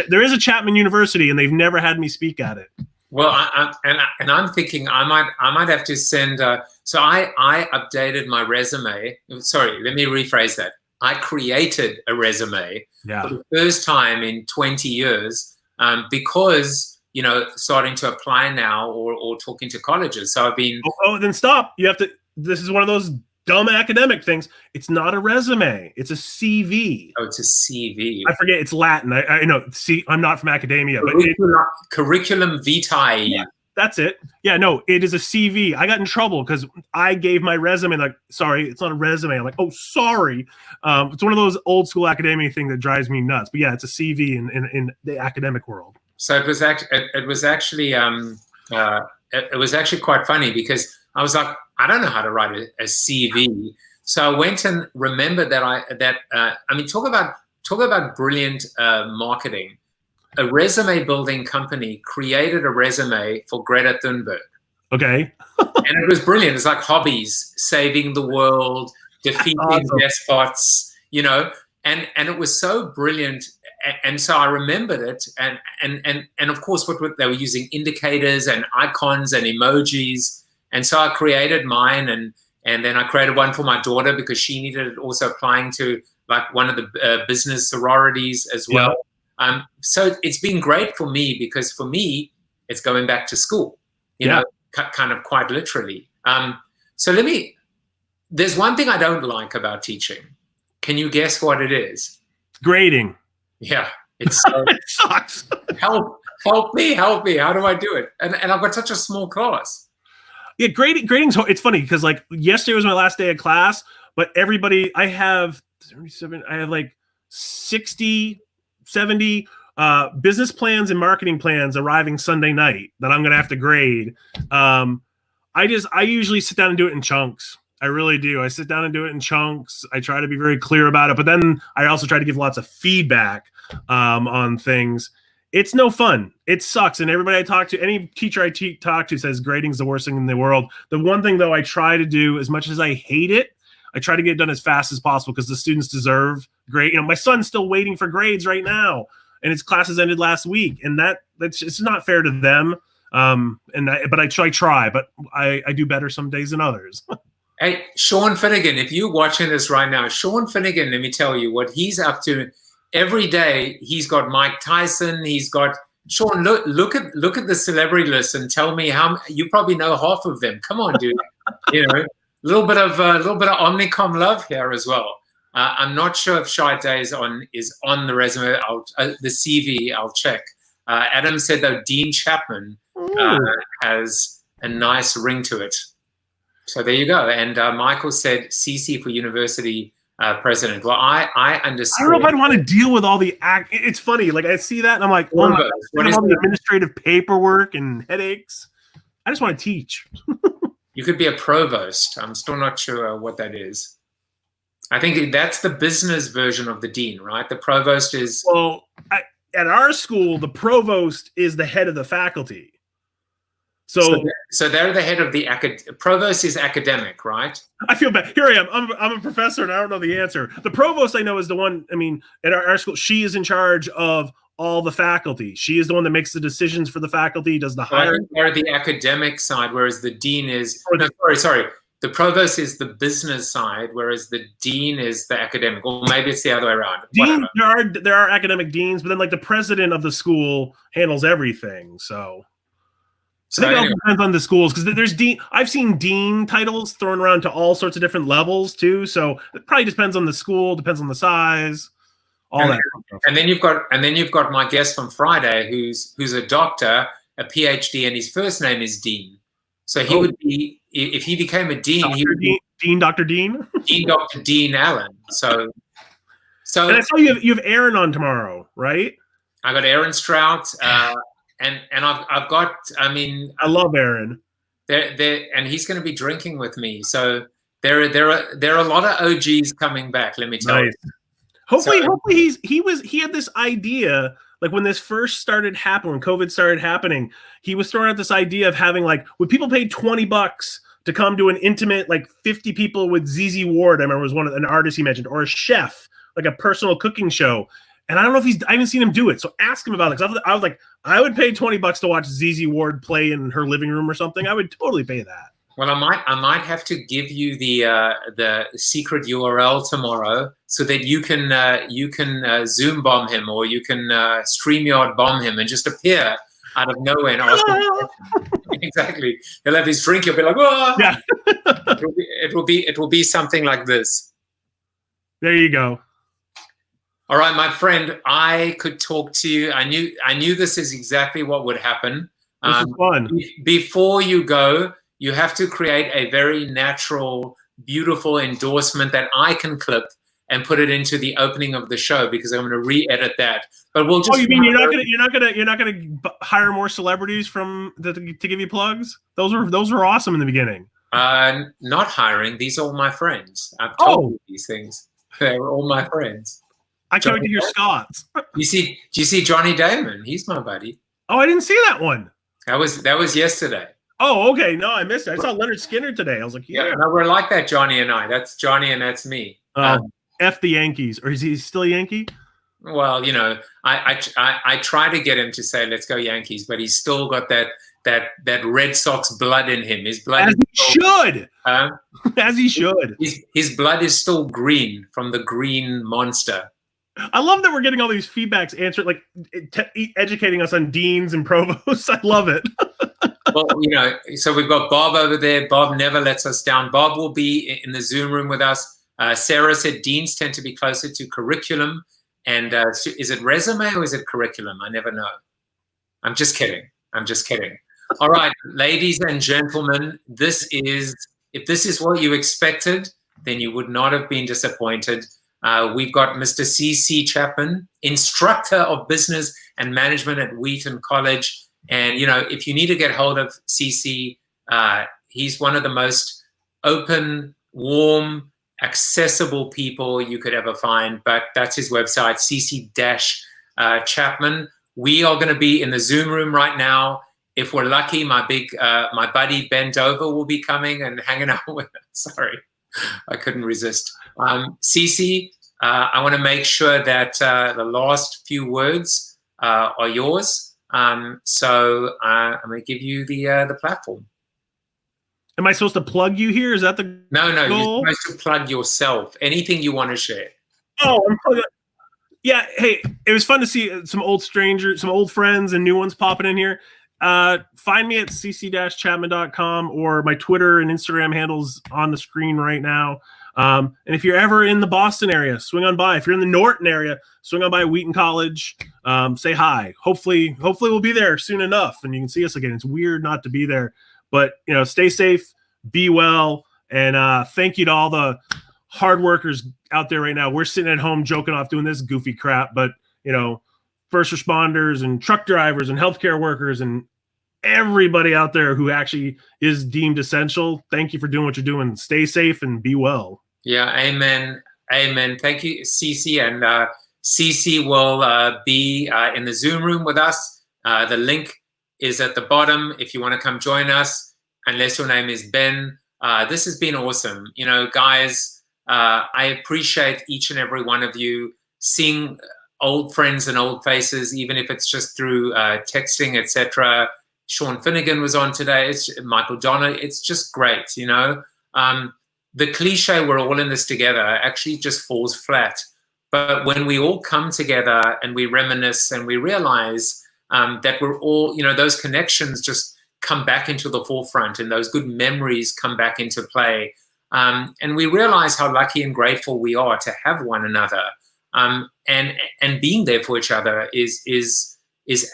There is a Chapman University, and they've never had me speak at it. Well, I'm thinking I might have to send. So I updated my resume. Sorry, let me rephrase that. I created a resume for the first time in 20 years because starting to apply now or talking to colleges. So I've been. Oh, then stop! You have to. This is one of those dumb academic things. It's not a resume. It's a CV. Oh, it's a CV. I forget. It's Latin. I know. See, I'm not from academia, but curriculum vitae. Yeah, that's it. Yeah, no, it is a CV. I got in trouble because I gave my resume like, sorry, it's not a resume. I'm like, oh, sorry. It's one of those old school academia thing that drives me nuts. But yeah, it's a CV in the academic world. So it was actually quite funny because I was like, I don't know how to write a CV. So I went and remembered talk about brilliant marketing. A resume building company created a resume for Greta Thunberg. Okay. And it was brilliant. It's like hobbies, saving the world, defeating despots, and it was so brilliant. And so I remembered it. And of course, what they were using indicators and icons and emojis. And so I created mine, and then I created one for my daughter because she needed it also applying to like one of the business sororities as well. Yeah. So it's been great for me because for me, it's going back to school, kind of quite literally. So there's one thing I don't like about teaching. Can you guess what it is? Grading. Yeah. It sucks. Help me. How do I do it? And I've got such a small class. Yeah, grading's it's funny because like yesterday was my last day of class, but everybody, I have like 60, 70 business plans and marketing plans arriving Sunday night that I'm gonna have to grade. I usually sit down and do it in chunks. I really do. I sit down and do it in chunks. I try to be very clear about it, but then I also try to give lots of feedback on things. It's no fun. It sucks. And everybody I talk to, any teacher I talk to says grading's the worst thing in the world. The one thing, though, I try to do, as much as I hate it, I try to get it done as fast as possible because the students deserve grade. My son's still waiting for grades right now, and his classes ended last week. And it's not fair to them. But I try, but I do better some days than others. Hey, Sean Finnegan, if you're watching this right now, Sean Finnegan, let me tell you what he's up to. Every day he's got Mike Tyson. He's got Sean. Look at the celebrity list and tell me how you probably know half of them. Come on, dude. A little bit of Omnicom love here as well. I'm not sure if Shy Day is on the resume. The CV. I'll check. Adam said though Dean Chapman has a nice ring to it. So there you go. And Michael said CC for university. President. Well, I understand. I don't know if I'd want to deal with all the It's funny. Like I see that and I'm like, all the administrative paperwork and headaches. I just want to teach. You could be a provost. I'm still not sure what that is. I think that's the business version of the dean, right? The provost is. Well, at our school, the provost is the head of the faculty. So they're the head of the provost is academic, right? I feel bad. Here I am. I'm a professor and I don't know the answer. The provost I know is the one. I mean, at our school, she is in charge of all the faculty. She is the one that makes the decisions for the faculty, does the hiring. They're the academic side, whereas the dean is. Sorry. The provost is the business side, whereas the dean is the academic. Or maybe it's the other way around. Dean, there are academic deans, but then like the president of the school handles everything. So I think it all depends on the schools because there's dean. I've seen dean titles thrown around to all sorts of different levels too. So it probably depends on the school, depends on the size, all that. And then you've got my guest from Friday, who's a doctor, a PhD, and his first name is Dean. So he would be, if he became a dean, he would be Dr. Dean, Dr. Dean Allen. So. And I saw you have Aaron on tomorrow, right? I got Aaron Strout. And I've got, I mean, I love Aaron. And he's going to be drinking with me. So There are a lot of OGs coming back. Let me tell you. Hopefully he had this idea, like when this first started happening, when COVID started happening, he was throwing out this idea of having, like, would people pay $20 to come to an intimate, like 50 people with ZZ Ward? I remember was an artist he mentioned, or a chef, like a personal cooking show. And I don't know if I haven't seen him do it. So ask him about it. Cause I was like, I would pay $20 to watch ZZ Ward play in her living room or something. I would totally pay that. Well, I might have to give you the secret URL tomorrow so that you can Zoom bomb him, or you can StreamYard bomb him and just appear out of nowhere and ask him. Exactly. He'll have his drink. He'll be like, "Whoa!" Yeah. it will be something like this. There you go. All right, my friend. I could talk to you. I knew this is exactly what would happen. This is fun. Before you go, you have to create a very natural, beautiful endorsement that I can clip and put it into the opening of the show, because I'm going to re-edit that. But we'll just. Oh, you mean you're not gonna hire more celebrities to give you plugs? Those were awesome in the beginning. Not hiring. These are all my friends. I've told you these things. They're all my friends. I can't wait to hear Scott's. Do you see Johnny Damon? He's my buddy. Oh, I didn't see that one. That was yesterday. Oh, okay. No, I missed it. I saw Leonard Skinner today. I was like, yeah. No, we're like that, Johnny and I. That's Johnny and that's me. F the Yankees. Or is he still a Yankee? Well, I try to get him to say, let's go Yankees, but he's still got that Red Sox blood in him. His blood should. As he should. His blood is still green from the green monster. I love that we're getting all these feedbacks answered, like educating us on deans and provosts. I love it. Well, so we've got Bob over there. Bob never lets us down. Bob will be in the Zoom room with us. Sarah said deans tend to be closer to curriculum. And is it resume or is it curriculum? I never know. I'm just kidding. All right, ladies and gentlemen, if this is what you expected, then you would not have been disappointed. We've got Mr. CC-Chapman, instructor of business and management at Wheaton College. And, if you need to get hold of CC, he's one of the most open, warm, accessible people you could ever find. But that's his website, cc-chapman. We are going to be in the Zoom room right now. If we're lucky, my buddy Ben Dover will be coming and hanging out with us. Sorry, I couldn't resist. CC, I want to make sure that the last few words are yours. So I'm going to give you the platform. Am I supposed to plug you here? Is that the No, goal? You're supposed to plug yourself. Anything you want to share. Oh, I'm plugging. Yeah, hey, it was fun to see some old strangers, some old friends and new ones popping in here. Find me at cc-chapman.com, or my Twitter and Instagram handles on the screen right now. And if you're ever in the Boston area, swing on by. If you're in the Norton area, swing on by Wheaton College. Say hi. Hopefully we'll be there soon enough and you can see us again. It's weird not to be there, but stay safe, be well, and thank you to all the hard workers out there right now. We're sitting at home joking off doing this goofy crap, but first responders and truck drivers and healthcare workers and everybody out there who actually is deemed essential, thank you for doing what you're doing. Stay safe and be well. Yeah, amen. Thank you, CC. And CC will be in the Zoom room with us. The link is at the bottom if you want to come join us, unless your name is Ben. This has been awesome. Guys, I appreciate each and every one of you, seeing old friends and old faces, even if it's just through texting, etc. Sean Finnegan was on today. It's Michael Donner. It's just great, The cliche, we're all in this together, actually just falls flat. But when we all come together and we reminisce and we realize that we're all, those connections just come back into the forefront and those good memories come back into play. And we realize how lucky and grateful we are to have one another. And being there for each other is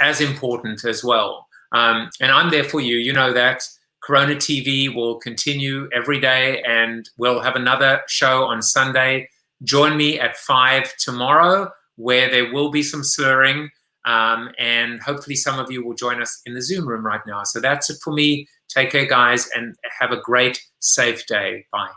as important as well. And I'm there for you. You know that. CoronaTV will continue every day, and we'll have another show on Sunday. Join me at 5 tomorrow, where there will be some slurring, and hopefully some of you will join us in the Zoom room right now. So that's it for me. Take care, guys, and have a great, safe day. Bye.